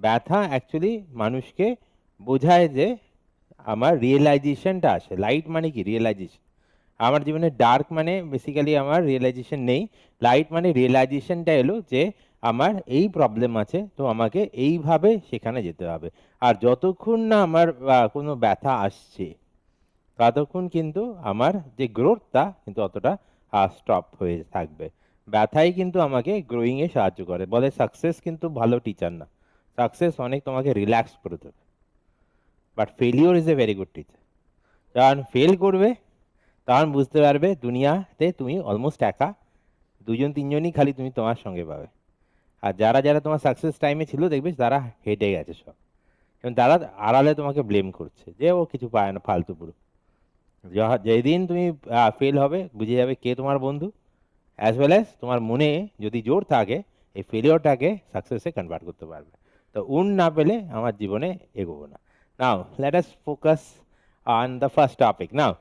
ব্যথা অ্যাকচুয়ালি মানুষকে বোঝায় যে আমার রিয়েলাইজেশনটা আসে। লাইট মানে কি? রিয়েলাইজেশন। আমার জীবনে ডার্ক মানে বেসিক্যালি আমার রিয়েলাইজেশন নেই। লাইট মানে রিয়েলাইজেশনটা এলো যে আমার এই প্রবলেম আছে, তো আমাকে এইভাবে সেখানে যেতে হবে। আর যতক্ষণ না আমার কোনো ব্যথা আসছে ততক্ষণ কিন্তু আমার যে গ্রোথটা কিন্তু অতটা স্টপ হয়ে থাকবে। ব্যথাই কিন্তু আমাকে গ্রোয়িংয়ে সাহায্য করে। বলে সাকসেস কিন্তু ভালো টিচার না, সাকসেস অনেক তোমাকে রিল্যাক্স করে দেবে, but failure is a very good teacher. যখন ফেল করবে তখন বুঝতে পারবে দুনিয়াতে তুমি অলমোস্ট একা, দুজন তিনজনই খালি তুমি তোমার সঙ্গে পাবে। আর যারা যারা তোমার সাকসেস টাইমে ছিল দেখবে তারা হেঁটে গেছে সব, এবং তারা আড়ালে তোমাকে ব্লেম করছে যে ও কিছু পায় না, ফালতু পুরো। যেদিন তুমি ফেল হবে বুঝে যাবে কে তোমার বন্ধু, অ্যাজ ওয়েল অ্যাজ তোমার মনে যদি জোর থাকে এই ফেলিওরটাকে সাকসেসে কনভার্ট করতে পারবে। তো না পেলে আমার জীবনে এগোবো না। Now let us focus on the first topic now.